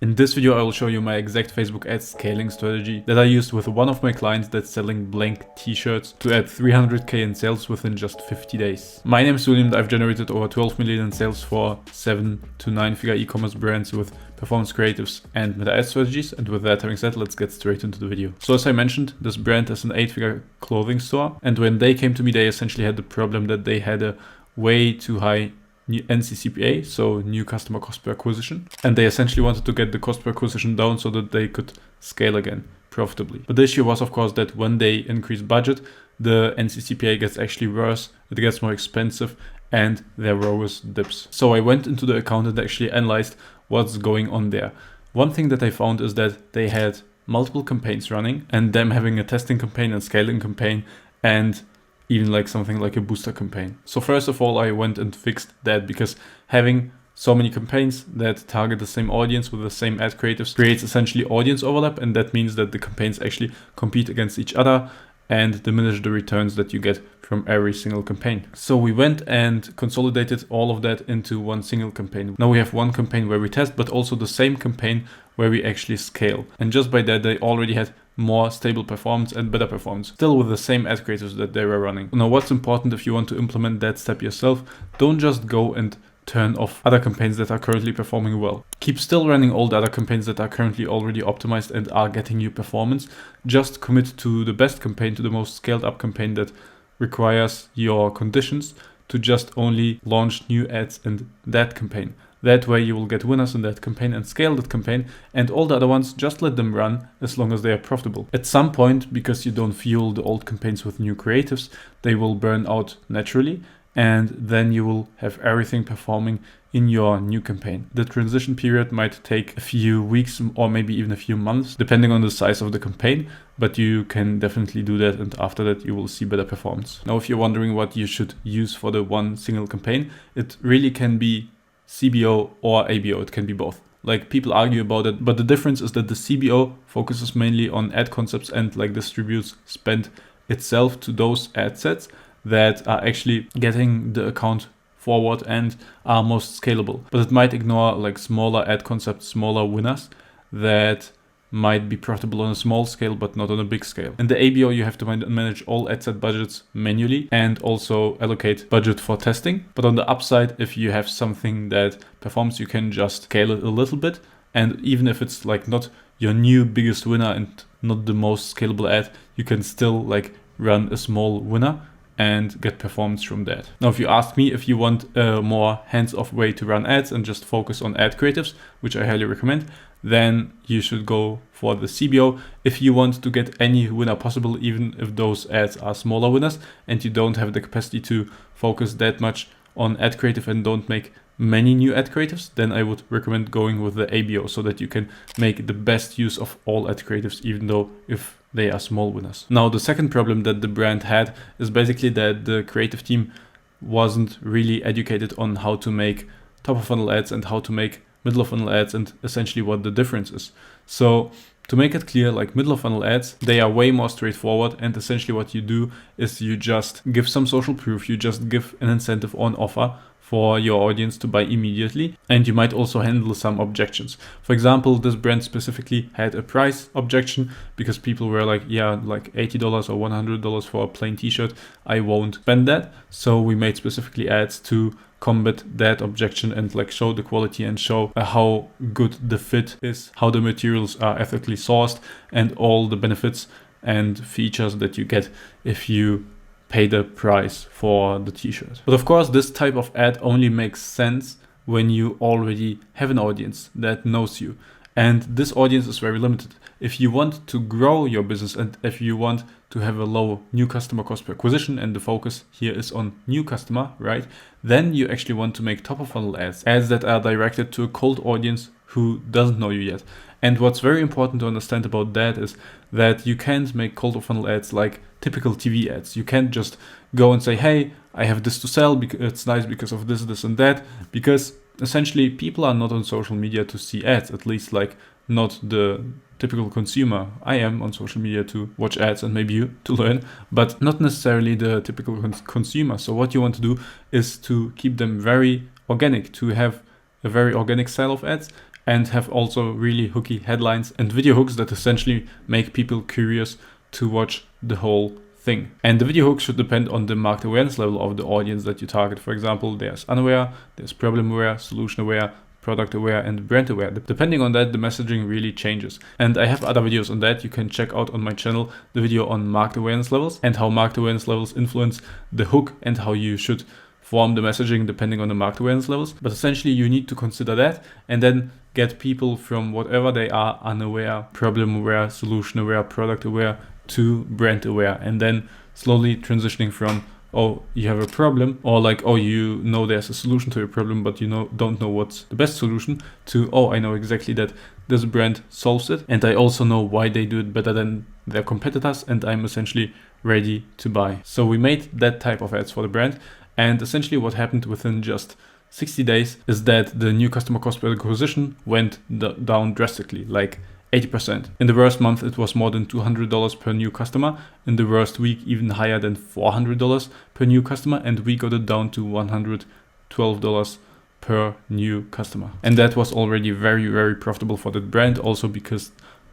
In this video I will show you my exact Facebook ads scaling strategy that I used with one of my clients that's selling blank t-shirts to add 300k in sales within just 50 days. My name is William and I've generated over 12 million in sales for 7 to 9 figure e-commerce brands with performance creatives and meta ad strategies. And with that having said, let's get straight into the video. So as I mentioned, this brand is an 8-figure clothing store, and when they came to me, they essentially had the problem that they had a way too high NCCPA, so new customer cost per acquisition, and they essentially wanted to get the cost per acquisition down so that they could scale again profitably. But the issue was, of course, that when they increase budget, the NCCPA gets actually worse, it gets more expensive, and their ROAS dips. So I went into the account and actually analyzed what's going on there. One thing that I found is that they had multiple campaigns running, and them having a testing campaign and scaling campaign, and even like something like a booster campaign. So first of all, I went and fixed that, because having so many campaigns that target the same audience with the same ad creatives creates essentially audience overlap, and that means that the campaigns actually compete against each other and diminish the returns that you get from every single campaign. So we went and consolidated all of that into one single campaign. Now we have one campaign where we test, but also the same campaign where we actually scale. And just by that, they already had more stable performance and better performance, still with the same ad creatives that they were running. Now what's important if you want to implement that step yourself, don't just go and turn off other campaigns that are currently performing well. Keep still running all the other campaigns that are currently already optimized and are getting you performance. Just commit to the best campaign, to the most scaled up campaign that requires your conditions, to just only launch new ads in that campaign. That way you will get winners in that campaign and scale that campaign, and all the other ones, just let them run as long as they are profitable. At some point, because you don't fuel the old campaigns with new creatives, they will burn out naturally, and then you will have everything performing in your new campaign. The transition period might take a few weeks or maybe even a few months, depending on the size of the campaign, but you can definitely do that, and after that you will see better performance. Now, if you're wondering what you should use for the one single campaign, it really can be CBO or ABO, it can be both. Like, people argue about it, but the difference is that the CBO focuses mainly on ad concepts and like distributes spend itself to those ad sets that are actually getting the account forward and are most scalable. But it might ignore like smaller ad concepts, smaller winners that might be profitable on a small scale but not on a big scale. In the ABO, you have to manage all ad set budgets manually and also allocate budget for testing. But on the upside, if you have something that performs, you can just scale it a little bit. And even if it's like not your new biggest winner and not the most scalable ad, you can still like run a small winner and get performance from that. Now, if you ask me if you want a more hands-off way to run ads and just focus on ad creatives, which I highly recommend, then you should go for the CBO. If you want to get any winner possible, even if those ads are smaller winners and you don't have the capacity to focus that much on ad creative and don't make many new ad creatives, then I would recommend going with the ABO so that you can make the best use of all ad creatives, even though if they are small winners. Now, the second problem that the brand had is basically that the creative team wasn't really educated on how to make top of funnel ads and how to make middle of funnel ads and essentially what the difference is. So to make it clear, like middle of funnel ads, they are way more straightforward, and essentially what you do is you just give some social proof, you just give an incentive on offer for your audience to buy immediately, and you might also handle some objections. For example, this brand specifically had a price objection because people were like, yeah, like $80 or $100 for a plain t-shirt, I won't spend that. So we made specifically ads to combat that objection and like show the quality and show how good the fit is, how the materials are ethically sourced, and all the benefits and features that you get if you pay the price for the t-shirt. But of course, this type of ad only makes sense when you already have an audience that knows you. And this audience is very limited. If you want to grow your business and if you want to have a low new customer cost per acquisition, and the focus here is on new customer, right? Then you actually want to make top of funnel ads that are directed to a cold audience who doesn't know you yet. And what's very important to understand about that is that you can't make cold of funnel ads like typical TV ads. You can't just go and say, hey, I have this to sell because it's nice because of this, this and that, because essentially people are not on social media to see ads, at least like not the typical consumer. I am on social media to watch ads and maybe you to learn, but not necessarily the typical consumer. So what you want to do is to keep them very organic, to have a very organic style of ads and have also really hooky headlines and video hooks that essentially make people curious to watch the whole thing. And the video hook should depend on the market awareness level of the audience that you target. For example, there's unaware, there's problem aware, solution aware, product aware, and brand aware. Depending on that, the messaging really changes. And I have other videos on that. You can check out on my channel the video on market awareness levels and how market awareness levels influence the hook and how you should form the messaging depending on the market awareness levels. But essentially you need to consider that and then get people from whatever they are, unaware, problem aware, solution aware, product aware, to brand aware, and then slowly transitioning from, oh, you have a problem, or like, oh, you know there's a solution to your problem, but you don't know what's the best solution, to, oh, I know exactly that this brand solves it, and I also know why they do it better than their competitors, and I'm essentially ready to buy. So we made that type of ads for the brand, and essentially what happened within just 60 days is that the new customer cost per acquisition went down drastically, like 80%. In the worst month, it was more than $200 per new customer. In the worst week, even higher than $400 per new customer. And we got it down to $112 per new customer. And that was already very, very profitable for the brand. Also because,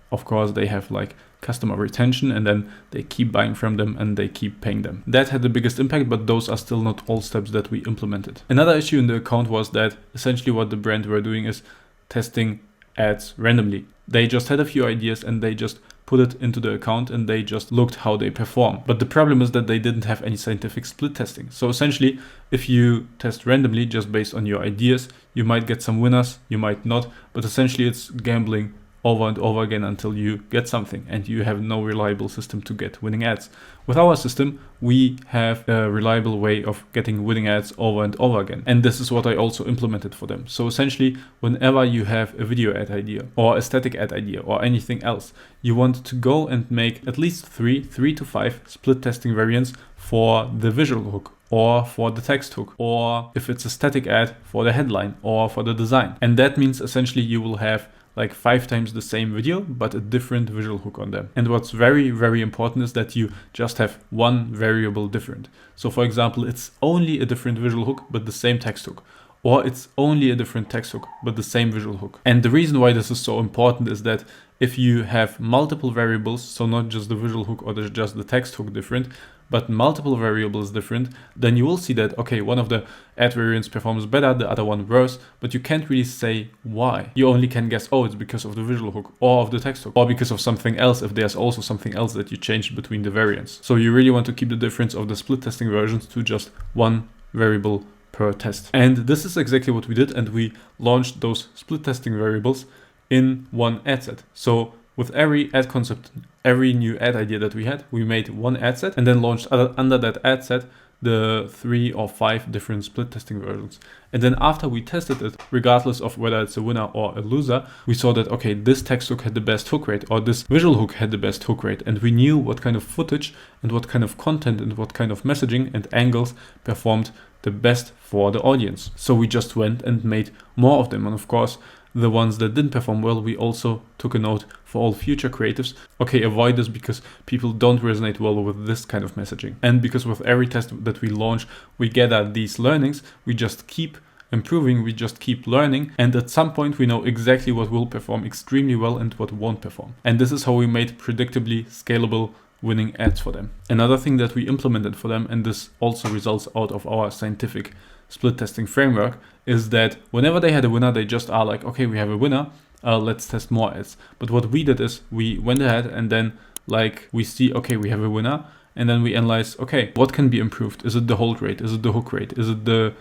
of course, they have like customer retention and then they keep buying from them and they keep paying them. That had the biggest impact, but those are still not all steps that we implemented. Another issue in the account was that essentially what the brand were doing is testing ads randomly. They just had a few ideas and they just put it into the account and they just looked how they perform. But the problem is that they didn't have any scientific split testing. So essentially, if you test randomly just based on your ideas, you might get some winners, you might not, but essentially it's gambling over and over again until you get something and you have no reliable system to get winning ads. With our system, we have a reliable way of getting winning ads over and over again. And this is what I also implemented for them. So essentially, whenever you have a video ad idea or a static ad idea or anything else, you want to go and make at least three to five split testing variants for the visual hook, or for the text hook, or if it's a static ad, for the headline or for the design. And that means essentially you will have like 5 times the same video, but a different visual hook on them. And what's very, very important is that you just have one variable different. So for example, it's only a different visual hook, but the same text hook. Or it's only a different text hook, but the same visual hook. And the reason why this is so important is that if you have multiple variables, so not just the visual hook or just the text hook different, but multiple variables different, then you will see that, okay, one of the ad variants performs better, the other one worse, but you can't really say why. You only can guess, oh, it's because of the visual hook or of the text hook or because of something else if there's also something else that you changed between the variants. So you really want to keep the difference of the split testing versions to just one variable per test. And this is exactly what we did, and we launched those split testing variables in one ad set. So with every ad concept, every new ad idea that we had, we made one ad set and then launched under that ad set the 3 or 5 different split testing versions. And then after we tested it, regardless of whether it's a winner or a loser, we saw that, okay, this text hook had the best hook rate or this visual hook had the best hook rate. And we knew what kind of footage and what kind of content and what kind of messaging and angles performed the best for the audience. So we just went and made more of them. And of course, the ones that didn't perform well, we also took a note for all future creatives. Okay, avoid this because people don't resonate well with this kind of messaging. And because with every test that we launch, we gather these learnings, we just keep improving, we just keep learning. And at some point, we know exactly what will perform extremely well and what won't perform. And this is how we made predictably scalable winning ads for them. Another thing that we implemented for them, and this also results out of our scientific split testing framework, is that whenever they had a winner, they just are like, okay, we have a winner, let's test more ads. But what we did is we went ahead and then like we see, okay, we have a winner, and then we analyze, okay, what can be improved? Is it the hold rate? Is it the hook rate? Is it the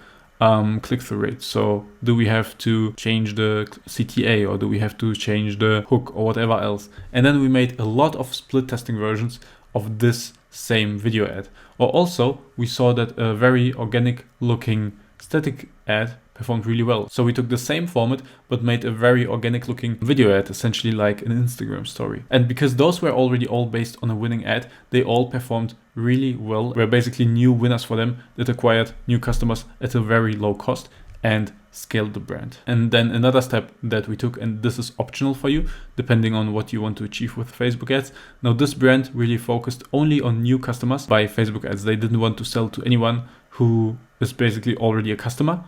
click-through rate? So do we have to change the CTA or do we have to change the hook or whatever else? And then we made a lot of split testing versions of this same video ad. Or also we saw that a very organic looking static ad performed really well. So we took the same format but made a very organic looking video ad, essentially like an Instagram story. And because those were already all based on a winning ad, they all performed really well. We're basically new winners for them that acquired new customers at a very low cost and scaled the brand. And then another step that we took, and this is optional for you depending on what you want to achieve with Facebook ads. Now this brand really focused only on new customers by Facebook ads. They didn't want to sell to anyone who is basically already a customer.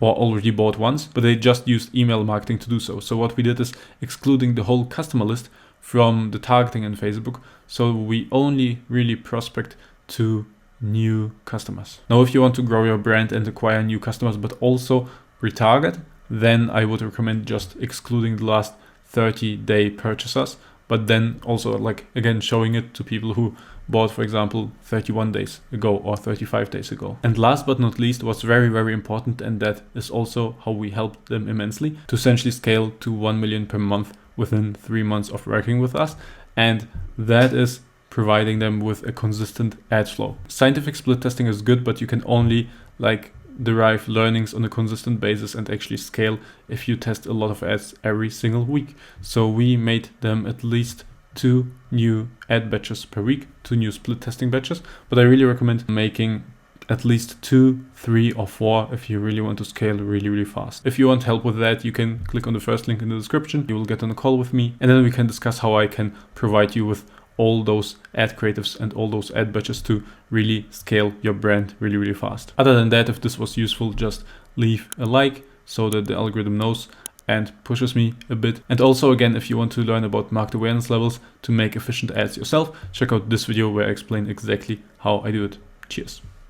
or already bought once, but they just used email marketing to do so. So what we did is excluding the whole customer list from the targeting in Facebook. So we only really prospect to new customers. Now, if you want to grow your brand and acquire new customers, but also retarget, then I would recommend just excluding the last 30-day purchasers, but then also like again showing it to people who bought, for example, 31 days ago or 35 days ago. And last but not least, what's very, very important, and that is also how we helped them immensely, to essentially scale to 1 million per month within 3 months of working with us. And that is providing them with a consistent ad flow. Scientific split testing is good, but you can only like derive learnings on a consistent basis and actually scale if you test a lot of ads every single week. So we made them at least 2 new ad batches per week, 2 new split testing batches, but I really recommend making at least 2, 3 or 4 if you really want to scale really, really fast. If you want help with that, you can click on the first link in the description. You will get on a call with me, and then we can discuss how I can provide you with all those ad creatives and all those ad batches to really scale your brand really, really fast. Other than that, if this was useful, just leave a like so that the algorithm knows and pushes me a bit. And also, again, if you want to learn about market awareness levels to make efficient ads yourself, check out this video where I explain exactly how I do it. Cheers.